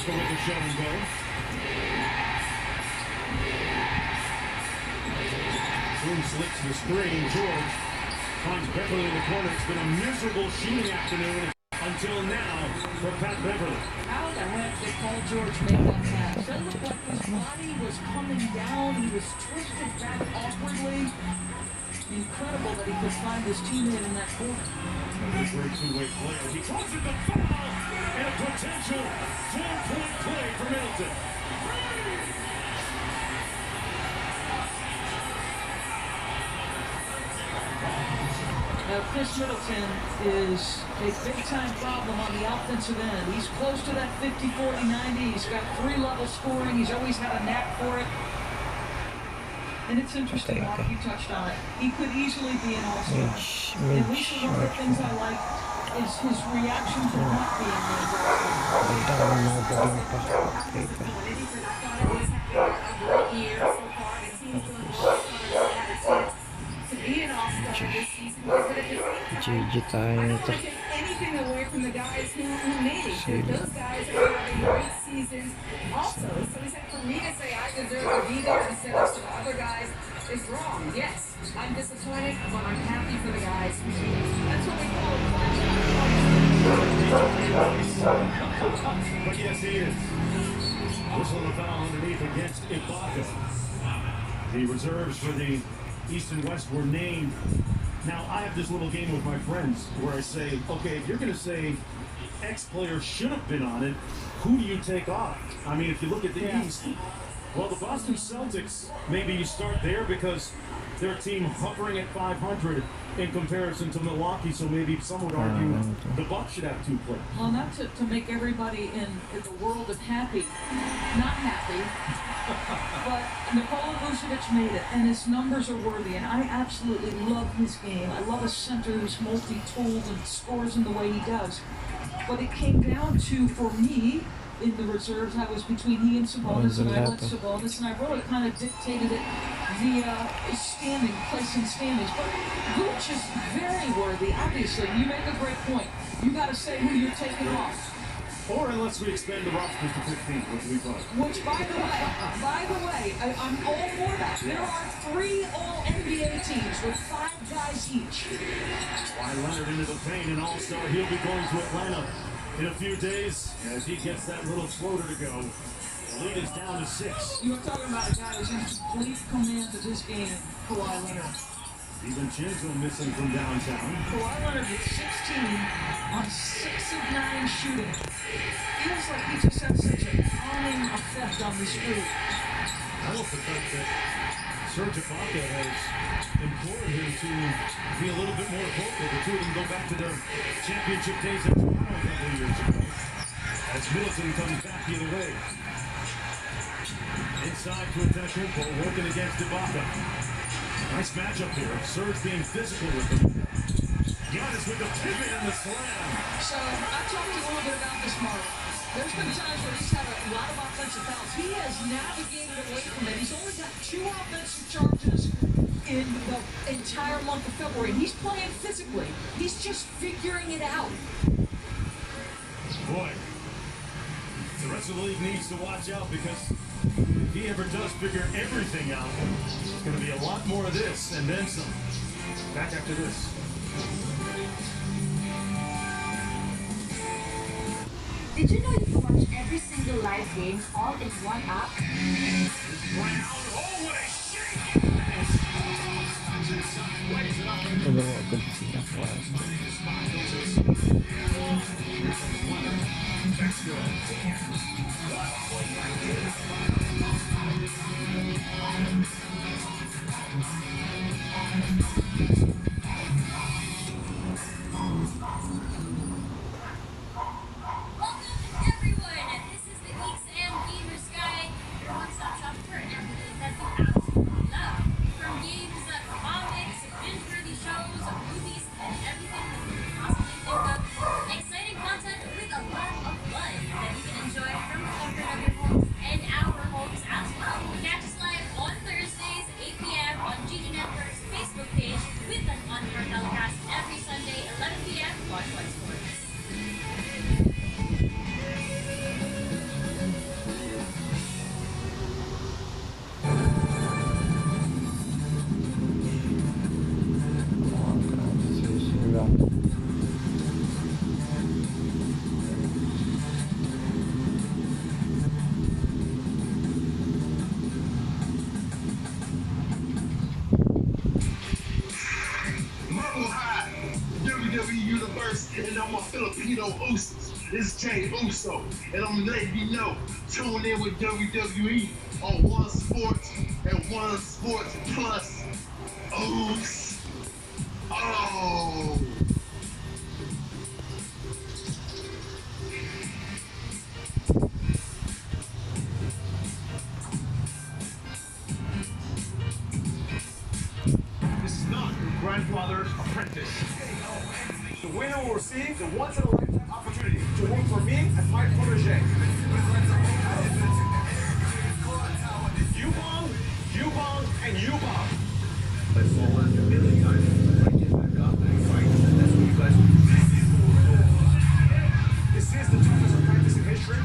Ibaka with the shot and go. Boom slips the screen. George finds Beverly in the corner. It's been a miserable shooting afternoon until now for Pat Beverly. How the heck did Paul George make that catch? That looked like his body was coming down. He was twisted back awkwardly. Incredible that he could find his teammate in that corner. A great two-way player. He causes the foul and a potential 4-point play for Middleton. Now, Chris Middleton is a big-time problem on the offensive end. He's close to that 50-40-90. He's got three-level scoring. He's always had a knack for it. And it's interesting, Mark, you touched on it. He could easily be an all-star. And at least one of the things I like is his reaction to not being an anything away from the guys who made it. Those guys are having great seasons also. So he said, for me to say I deserve to be there instead of some other guys is wrong. Yes, I'm disappointed, but I'm happy for the guys. That's what we call But yes, he is. Whistling a foul underneath against Ibaka. The reserves for the East and West were named. Now, I have this little game with my friends where I say, okay, if you're going to say X player should have been on it, who do you take off? I mean, if you look at the East, well, the Boston Celtics, maybe you start there because their team hovering at 500 in comparison to Milwaukee, so maybe some would argue the Bucks should have two players. Well, not to make everybody in the world of happy, not happy, but Nikola Vucevic made it, and his numbers are worthy, and I absolutely love his game. I love a center who's multi-tooled and scores in the way he does. But it came down to, for me, in the reserves, I was between he and Sabonis, and I liked Sabonis, and I really kind of dictated it via placing standings. But Vooch is very worthy, obviously. You make a great point. You got to say who you're taking off. Or unless we expand the rosters to 15, which we thought. Which, by the way, I'm all for that. There are 3 All-NBA teams with 5 guys each. Why Leonard into the paint, an all-star. He'll be going to Atlanta in a few days as he gets that little floater to go. The lead is down to 6. You're talking about a guy who's in complete command of this game, Kawhi Leonard. Even Chinzo missing from downtown. Kawhi Leonard with 16 on 6 of 9 shooting. Feels like he just has such a calming effect on the street. I love the fact that Serge Ibaka has implored him to be a little bit more vocal. The two of them go back to their championship days in Toronto a couple of years ago. As Middleton comes back the other way. Inside to attention, but working against Ibaka. Nice matchup here. Serge being physical with him. Giannis with the pivot and the slam. So I talked to you a little bit about this, Mark. There's been times where he's had a lot of offensive fouls. He has navigated away from it. He's only got 2 offensive charges in the entire month of February. He's playing physically. He's just figuring it out. Boy, the rest of the league needs to watch out because if he ever does figure everything out, it's going to be a lot more of this and then some. Back after this. Did you know you can watch every single live game all in one app? Brown, oh, what a shake! Let's Catch us live on Thursdays, 8 p.m. on GG Network's Facebook page with first, and I'm a Filipino Usos. This is Jay Uso, and I'm letting you know, tune in with WWE on One Sports and One Sports Plus. Oops. Oh. This is not Grandfather's Apprentice. The winner will receive the once-in-a-lifetime opportunity to work for me and my protege. Yubong, Yubong, and Yubong. I fall a million times. I get back up and fight. That's what you guys do. This is the toughest apprentice in history.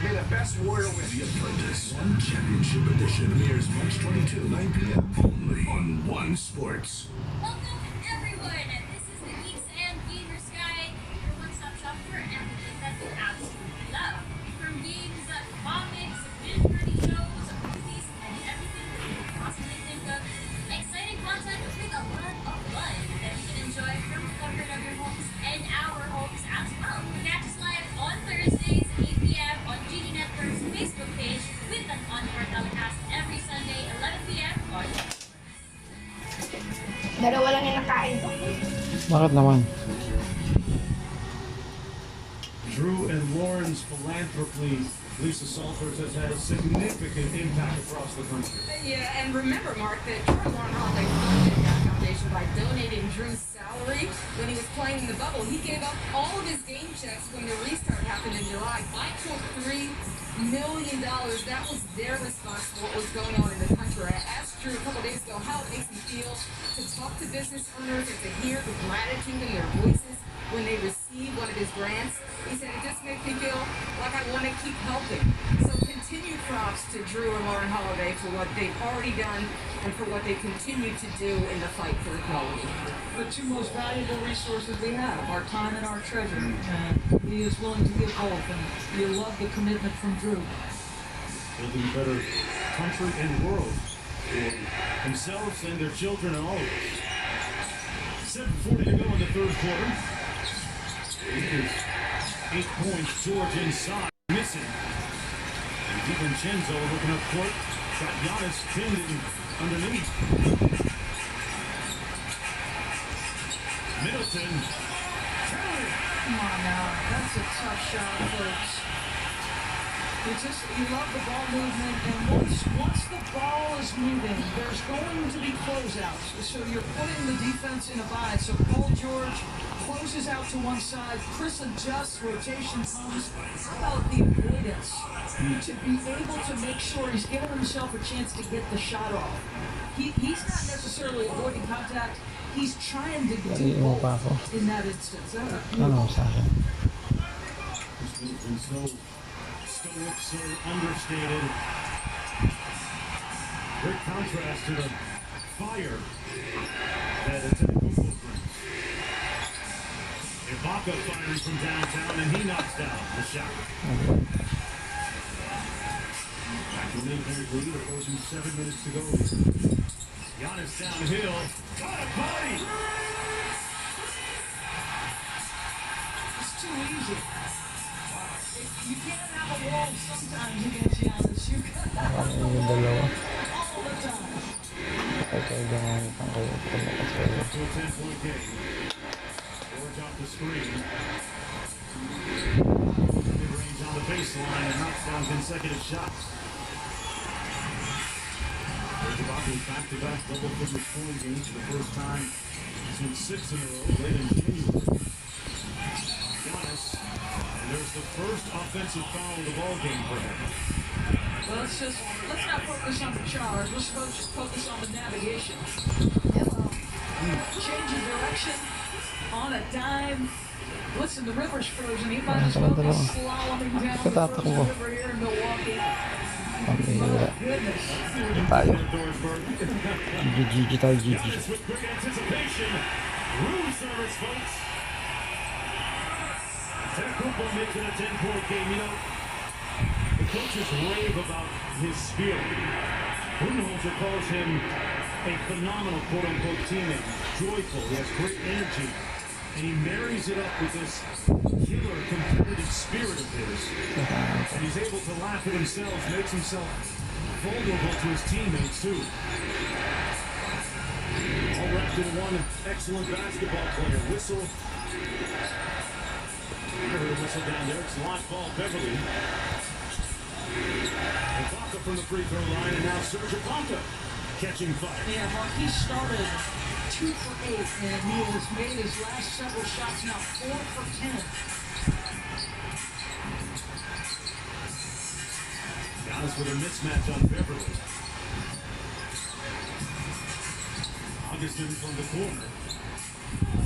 May the best warrior win. The Apprentice One Championship Edition airs March 22, 9 p.m. only on One Sports. Welcome everyone! This is the Geeks and Gamers Guide, your one-stop shop for everything that you absolutely love. From games, comics, binge-worthy shows, movies, and everything that you can possibly think of. Exciting content with a lot of fun that you can enjoy from the comfort of your homes and our homes as well. Catch us live on Thursdays, 8 p.m. on GD Network's Facebook page with an on-air telecast every Sunday, 11 p.m. on Dalawa lang yung nakain ko. Bakit naman? Drew and Lauren's philanthropy, Lisa Salters, has had a significant impact across the country. Yeah, and remember, Mark, that Drew and Lauren Holiday funded that foundation by donating Drew's salary when he was playing in the bubble. He gave up all of his game checks when the restart happened in July. $5.3 million. That was their response to what was going on in the country. I asked Drew a couple days ago how it makes him feel to talk to business owners and to hear the gratitude in their voices when they receive one of his grants. He said, it just makes me feel like I want to keep helping. So continued props to Drew and Lauren Holiday for what they've already done and for what they continue to do in the fight for equality. The two most valuable resources we have, our time and our treasure. And he is willing to give both, and you love the commitment from Drew. Building a better country and world for themselves and their children and all of us. 7:40 to go in the third quarter. 8 points, George inside, missing. And DiVincenzo looking up court. Got Giannis pinned in underneath. Middleton. Come on now, that's a tough shot, folks. You love the ball movement, and once the ball is moving, there's going to be closeouts. So you're putting the defense in a bind. So Paul George closes out to one side, Chris adjusts, rotation comes. How about the avoidance? To be able to make sure he's giving himself a chance to get the shot off. He's not necessarily avoiding contact. He's trying to do both in that instance. Ano sa akin? So stoic, so understated. Great contrast to the fire that Antetokounmpo brings. Ibaka firing from downtown, and he knocks down the shot. Back to mid-range lead, approaching 7 minutes to go. Giannis downhill. Got a body! It's too easy. You can't have a wall sometimes against Giannis. You got to have a Yung wall dalawa. all the time. Okay, ganyan ang kayo. To a 10-point game. George off the screen. Mid-range on the baseline and knocks down consecutive shots. Ibaka back-to-back double-figure scoring games for the first time since 6 in a row late in January. Giannis, and there's the first offensive foul of the ball game for him. Well, let's not focus on the charge. Let's focus on the navigation. Change of direction on a dime. Listen, the river's frozen. He might as well be slaloming down the frozen river here in Milwaukee. Pambihira. Goodness. Tayo. GG tayo, GG. Giannis with quick anticipation. Room service, folks. Antetokounmpo makes it a 10-point game. You know, the coaches rave about his spirit. Budenholzer calls him a phenomenal quote-unquote teammate. Joyful. He has great energy. And he marries it up with this killer competitive spirit of his. And he's able to laugh at himself, makes himself vulnerable to his teammates too. All wrapped in one excellent basketball player. Whistle. I heard a whistle down there. It's lost ball Beverly. Ibaka from the free throw line, and now Serge Ibaka catching fire. Yeah, Mark, he started 2 for 8, and he has made his last several shots now 4 for 10. Giannis with a mismatch on Beverly. Augustin from the corner.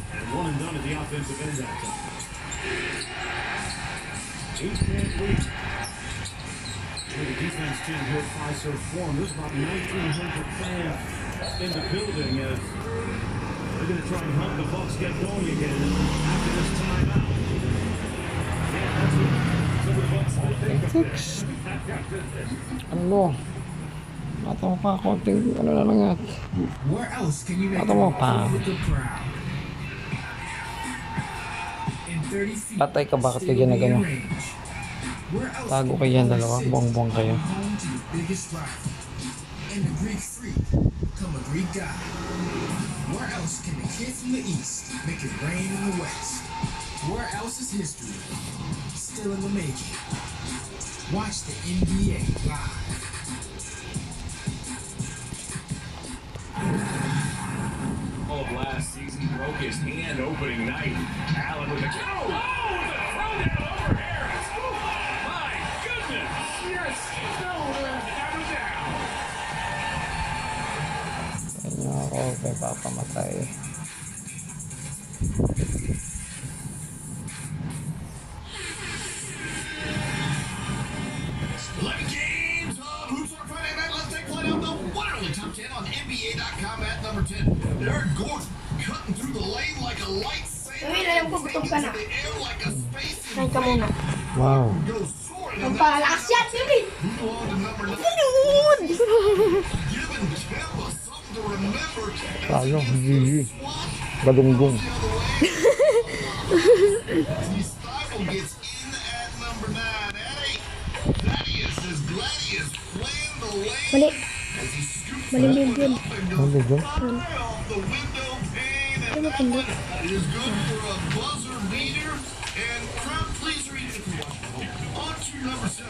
And one and done at the offensive end that time. 8-point lead. The defense team here at Fiserv Forum. There's about 1,900 fans in the building as they're going to try and help the Bucks get going again after this timeout. Yeah, that's what some of the Bucks think of this. Ano? Mata mo pa konting ano na lang at. Where else can you make Mata mo pa. with the crowd? In 30 feet, Patay ka, bakit ka ginagano? Tago kayo yan dalawa, buong-buong kayo. Home to the biggest rival. In the Greek freak, come a Greek god. Where else can the kid from the east make it rain in the west? Where else is history still in the making? Watch the NBA live. All of last season broke his hand opening night. Allen with a throwdown over Harris. My goodness! Yes, nowhere ever down. Kanya ako, may papamatay. On NBA.com at number 10. Eric Gordon cutting through the lane like a lightsaber. Kain ka muna. Wow. Magpalakas yan, Bibi! Tayo, GG. Gadunggong. Gets in at number 9. Thaddeus is Gladius playing the lane. Mali. Malimig yun. Ano dyan? Ano matindi? It is good for a buzzer beater and crowd pleaser even if you watch at home. On to number 7.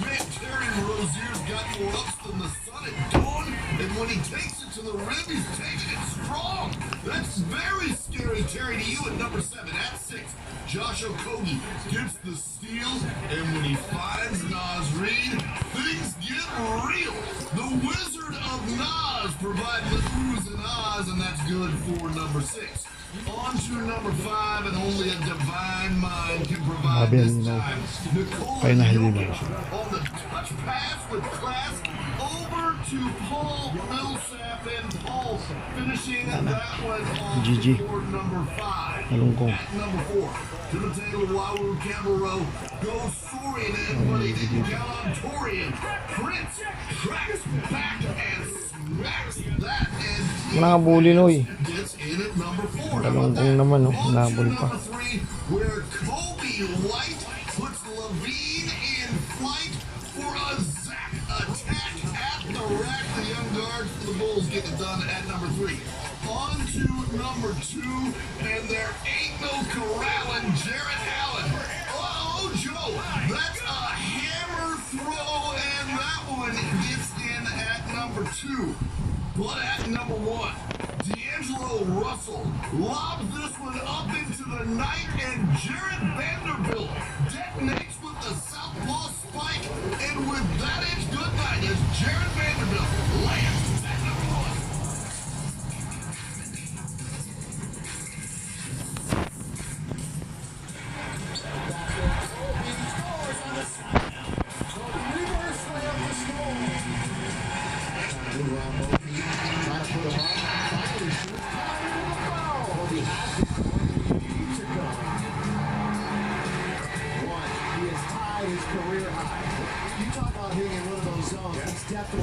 Man, Terry Rozier's got more ups than the sun at dawn, and when he takes it to the rim, he's taking it strong. That's very scary, Terry, to you at number 7. At 6, Josh Okogie gets the steal, and when he finds Naz Reid, things get real. The Wizard of Naz providing the oohs and ahs, and that's good for number 6. On to number 5, and only a divine mind can provide this time. Nikola Jokic on the touch pass with class over to Paul Millsap, and Paul finishing that one off for number 5. At number 4, to the tail of Wawu Camero goes Sorian, and but he didn't count on Torian. Prince tracks back and smacks that, and Nakabuli no eh. gets in at number 4. Galunggong naman no, nabuli pa. Number 3, where Kobe White puts Levine in flight for a Zach attack at the rack. The young guard for the Bulls get it done at number 3. On to number 2, and there ain't no corralling Jarrett Allen. Uh-oh, Joe, that's a hammer throw, and that one gets in at number 2. But at number 1, D'Angelo Russell lobs this one up into the night, and Jared Vanderbilt detonates with the southpaw spike, and with that, it's good night as Jared Vanderbilt lands at number 1.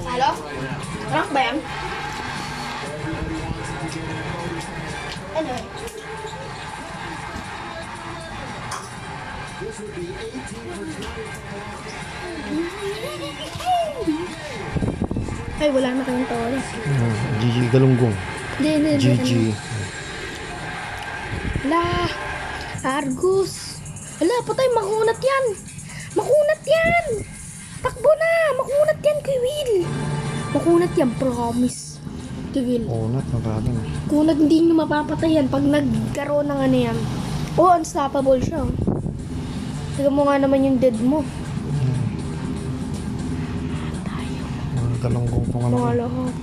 Halo? Rock ba yan? Ano? This would be 18 for 20. Ay, wala na kayong toro. GG Galunggong. Hindi. GG. La, Argus. Ala, patay, makunat yan. Makunat yan. Takbo na, makunat yan, Kuy Will. Makunat yan, promise. Kuy Will. Kunat, maraming. Kunat, hindi nyo mapapatay yan pag nagkaroon ng ano yan. Oh, unstoppable siya. Tignan mo nga naman yung dead mo. Mga galunggong pa Mga naman. lahat.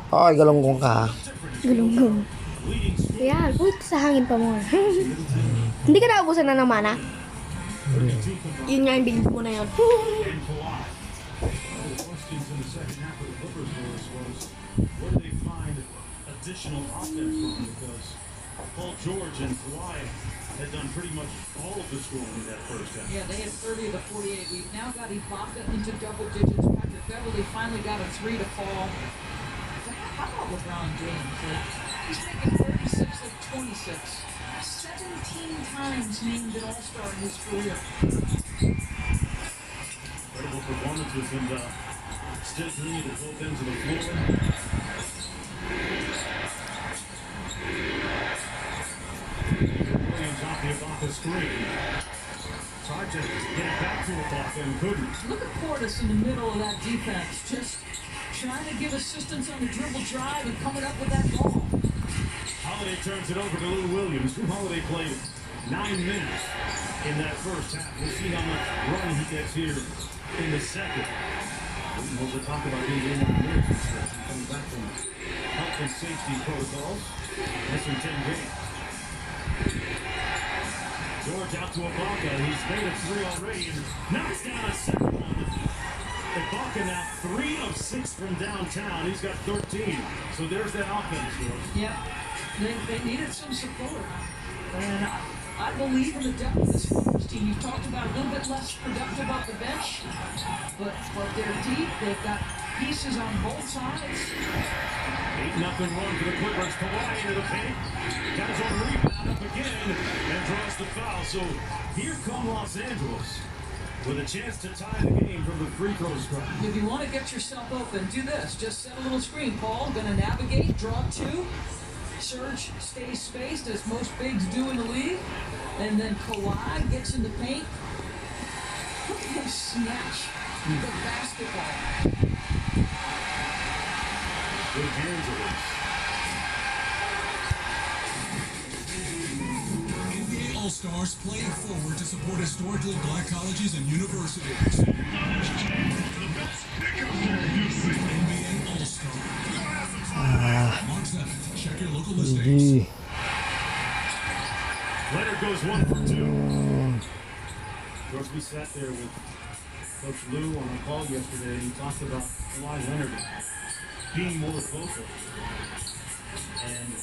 Ay, galunggong ka. Galunggong. Yan, uy, sa hangin pa mo. Hindi ka naubusan na ng mana? Yun nga yung big mo na yun. Paul George and Kawhi had done pretty much all of the scoring in that first half. Yeah, they had 30 of the 48. We've now got Ibaka into double digits. Patrick Beverly finally got a 3 to fall. How about LeBron James? He's making 36 of 26. 17 times named an All-Star in his career. Incredible performances and still bringing the both ends of the floor. Williams off the Ibaka screen. Tried to get it back to Ibaka and couldn't. Look at Portis in the middle of that defense. Just trying to give assistance on the dribble drive and coming up with that ball. Holiday turns it over to Lou Williams. Drew Holiday played 9 minutes in that first half. We'll see how much run he gets here in the second. We'll talk about being in 9 minutes. Coming back from health and safety protocols. Less than 10 games. George out to Ibaka. He's made a 3 already and knocks down a second one. Ibaka now 3 of 6 from downtown. He's got 13. So there's that offense, George. Yeah, they needed some support. And I believe in the depth of this Clippers team. You've talked about a little bit less productive off the bench, but they're deep. They've got pieces on both sides. 8-0 run for the Clippers. Kawhi into the paint. Got his own rebound up again and draws the foul. So here come Los Angeles with a chance to tie the game from the free throw spot. If you want to get yourself open, do this. Just set a little screen. Paul, going to navigate, draw 2. Serge stays spaced, as most bigs do in the league. And then Kawhi gets in the paint. Look at him snatch the basketball. Good hands of it. NBA All-Stars play it forward to support historically black colleges and universities. NBA All-Star. March 7th. Check your local listings. Leonard goes 1 for 2. Of course, we sat there with Coach Lou on the call yesterday, and he talked about Kawhi Leonard being more vocal. And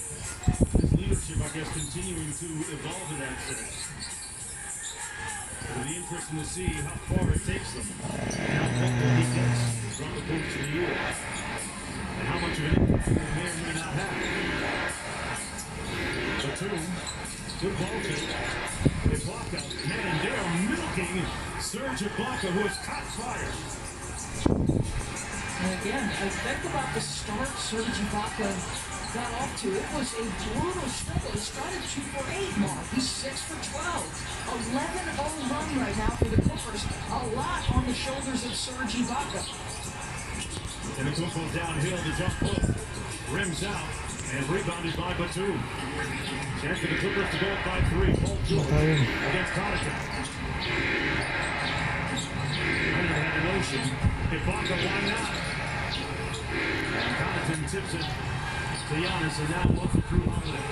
his leadership, I guess, continuing to evolve in that sense. It'll be interesting to see how far it takes them, and how vocal he gets from the coach of the year, and how much of an impact they may or may not have. Batum, good ball take. Ibaka, man, they're milking Serge Ibaka, who has caught fire. And again, I think about the start Serge Ibaka got off to. It was a brutal struggle. He started 2 for 8 mark. He's 6 for 12. 11-0 run right now for the Clippers. A lot on the shoulders of Serge Ibaka. And the Kumpo downhill, the jump hook rims out and rebounded by Batum. Chance for the Clippers to go up by 3. Paul George against Connaughton. Leonard had a notion. Ibaka, why not? And Connaughton tips it to Giannis, and now looking through Holiday.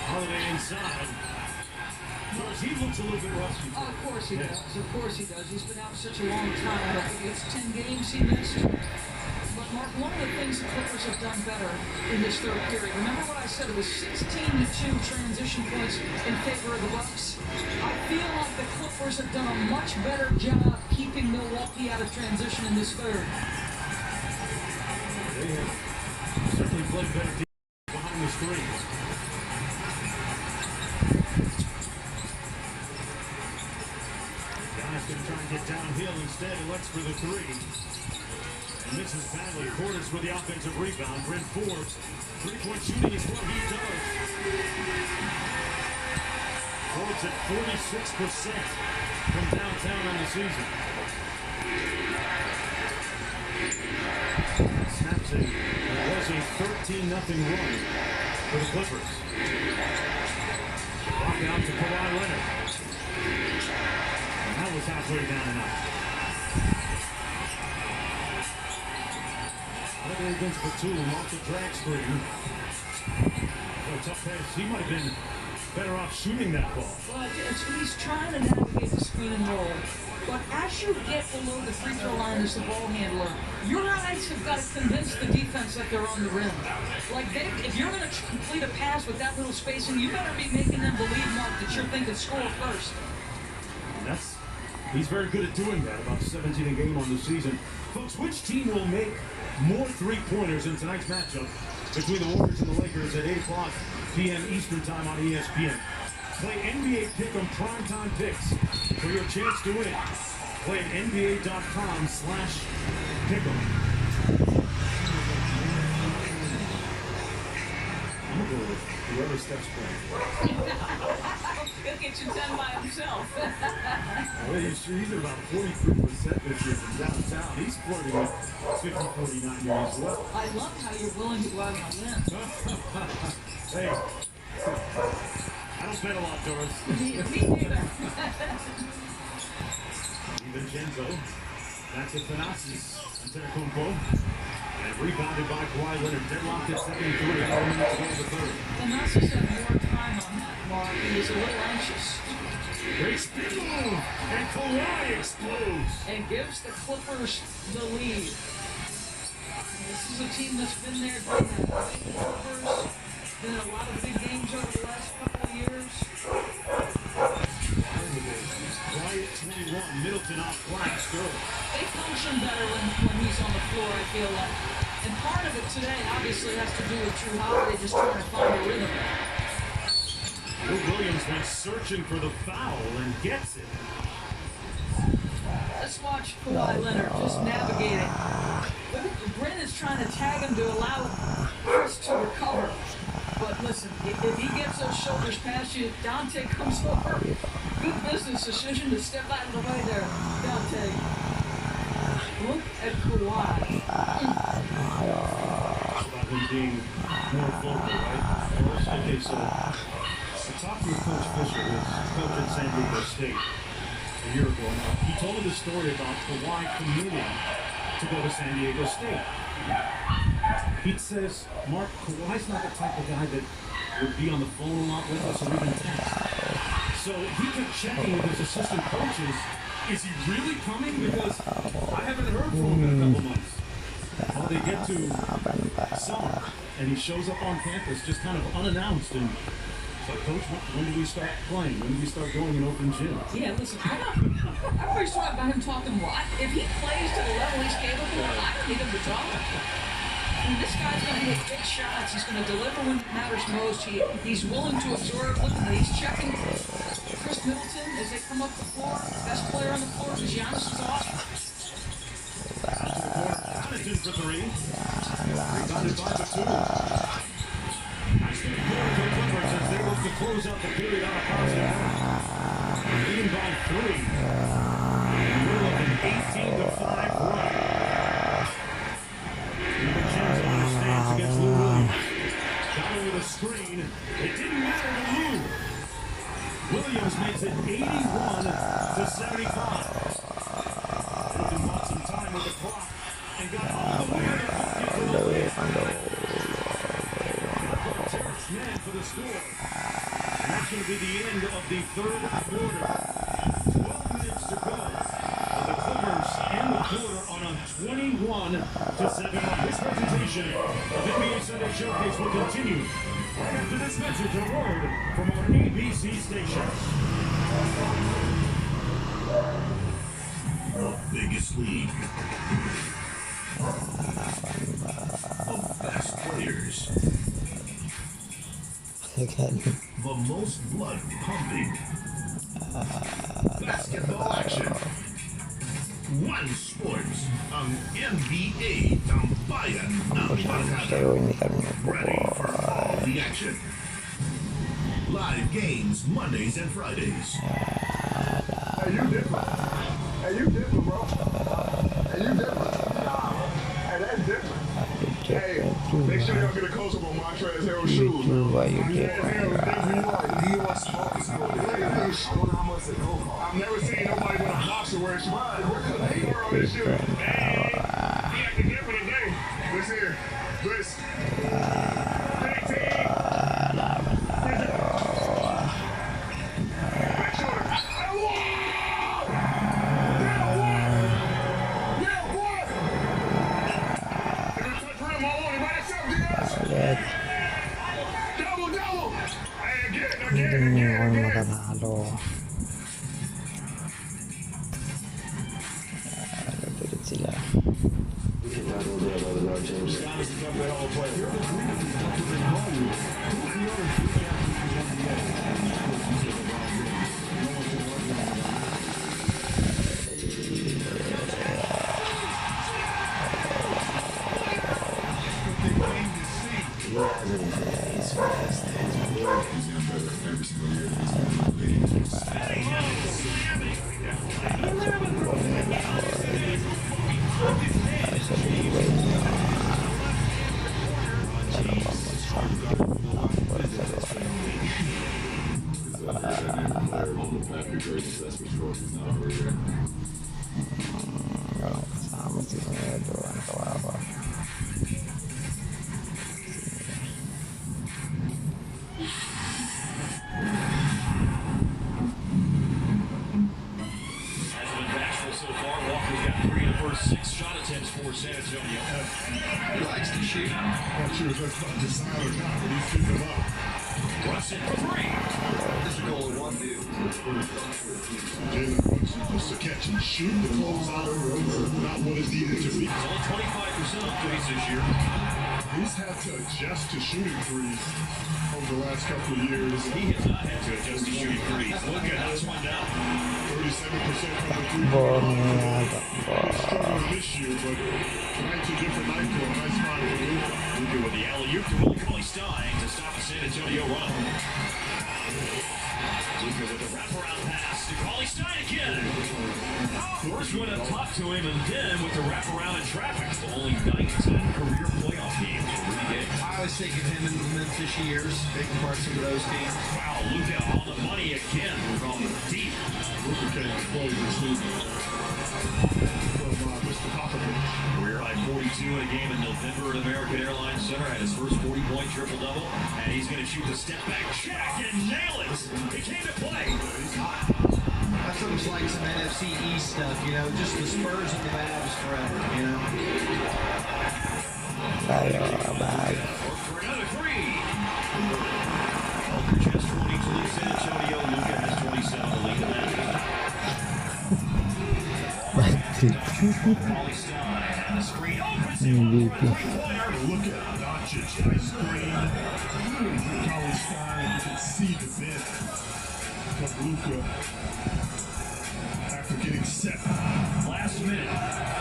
Holiday inside. George, he looks a little bit rusty. Oh, of course he does. Of course he does. He's been out such a long time. I think it's 10 games he missed. But, Mark, one of the things the Clippers have done better in this third period, remember what I said? It was 16-2 transition points in favor of the Bucks. I feel like the Clippers have done a much better job keeping Milwaukee out of transition in this third. They have certainly played better behind the screen. Hill instead elects for the three. And misses badly. Portis with the offensive rebound. Brent Forbes. Three-point shooting is what he does. Forbes at 46% from downtown on the season. Snaps it. It was a 13-0 run for the Clippers. Block out to Kawhi Leonard. And that was halfway down and out. Leonard against Batum off the drag screen. A tough pass. He might have been better off shooting that ball. Well, he's trying to navigate the screen and roll. But as you get below the free throw line as the ball handler, your eyes have got to convince the defense that they're on the rim. Like, if you're going to complete a pass with that little spacing, you better be making them believe, Mark, that you're thinking score first. And he's very good at doing that, about 17 a game on the season. Folks, which team will make more three-pointers in tonight's matchup between the Warriors and the Lakers at 8 o'clock p.m. Eastern time on ESPN? Play NBA Pick'em Primetime Picks for your chance to win. Play at NBA.com/Pick'em. I'm going to go with whoever steps playing. He'll get you done by himself. Well, he's at about 43% this year from downtown. He's flirting with 50-49 here as well. I love how you're willing to go out on a limb. Hey. I don't bet a lot, Doris. Me neither. DiVincenzo. Back to Thanasis. Antetokounmpo. And rebounded by Kawhi Leonard. Deadlocked at 73. 4 minutes to go in the third. Thanasis had more time on that, Mark. He was a little anxious. Great spin move. And Kawhi explodes. And gives the Clippers the lead. This is a team that's been there, done that, right? The Clippers. Been in a lot of big games over the last couple of years. Quiet 21, Middleton off glass, good. They function better when he's on the floor, I feel like. And part of it today obviously has to do with Drew Holiday just trying to find a rhythm. Lou Williams went searching for the foul and gets it. Let's watch Kawhi Leonard just navigate it. Brent is trying to tag him to allow Chris to recover. But listen, if he gets those shoulders past you, Dante comes over. Good business decision to step out of the way there, Dante. Look at Kawhi. About him being more vocal, right? Okay, so I talked with Coach Fisher, his coach at San Diego State, a year ago. Now, he told me the story about Kawhi committing to go to San Diego State. He says, Mark, Kawhi's not the type of guy that would be on the phone a lot with us or even text. So he kept checking with his assistant coaches, is he really coming? Because I haven't heard from him in a couple months. Well, they get to summer, and he shows up on campus just kind of unannounced. And it's like, Coach, when do we start playing? When do we start going in open gym? Yeah, listen, I'm pretty sure about him talking what? If he plays to the level he's capable of, I don't need him to talk. I mean, this guy's going to hit big shots. He's going to deliver when it matters most. He's willing to absorb. Look, he's checking Chris Middleton as they come up the floor. Best player on the floor because Giannis is off. Jonathan for three. Rebounded by Batum. Nice big goal for the Clippers as they look to close out the period on a positive note. Leading by 3. In the middle of an 18-5 run. DiVincenzo understands against Lou Williams. Got him with a screen. It didn't matter to Lou. Williams makes it 81-75. Middleton bought some time with the clock and got all the way to the bucket for the lead. Terrence Mann for the score. And that's going to be the end of the third quarter. 12 minutes to go. The Clippers end the quarter on a 21-7 run. This presentation of NBA Sunday Showcase will continue right after this message of word from our ABC station. The biggest league. The best players. The most blood pumping. Basketball action. One Sports, ang NBA tambayan ng barkada. Ready for all the action. Live games Mondays and Fridays. Hey, you different. Hey, you different, bro. Hey, you different. Hey, that's different. Hey, make sure y'all get a close up on Montrezl Harrell's shoes. Why you different? I've never seen nobody with a boxer wear shoes. He wear all his shoes. He acting different today. Let's hear. Let's. Adjust to shooting threes over the last couple of years. He has not had to adjust to shooting threes. Look at that's one down. 37% from the three-point. Struggling this year, but tonight's a different night for him. Nice spot for Luka. Luka with the alley-oop to Willie Cauley-Stein to stop the San Antonio run. Luka with the wraparound pass to Cauley-Stein again. First one up top to him, and then with the wraparound in traffic. Only 9 to 10 career playoff games for Rudy Gay. I was thinking him in the Memphis years, big parts of those teams. Wow, Luka on the money again. We're going deep. Luka came close this season from Mr. Popovich. Career high 42 in a game in November at American Airlines Center. Had his first 40-point triple-double, and he's going to shoot the step-back check and nail it. He came to play. He's hot. That's almost like some NFC East stuff, you know, just the Spurs and the Mavs forever, you know. Bye. For another three. Aldridge has 22. San Antonio, Luka has 27. The lead in that. Cauley-Stein and the screen opens it. Look at Doncic. Nice screen. Cauley-Stein can see the bend of Luka after getting set. Last minute,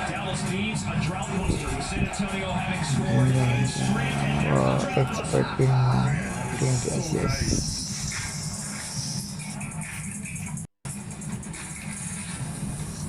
Dallas needs a drought booster with San Antonio having scored in straight and there's the drought booster. Expecting 20 assists.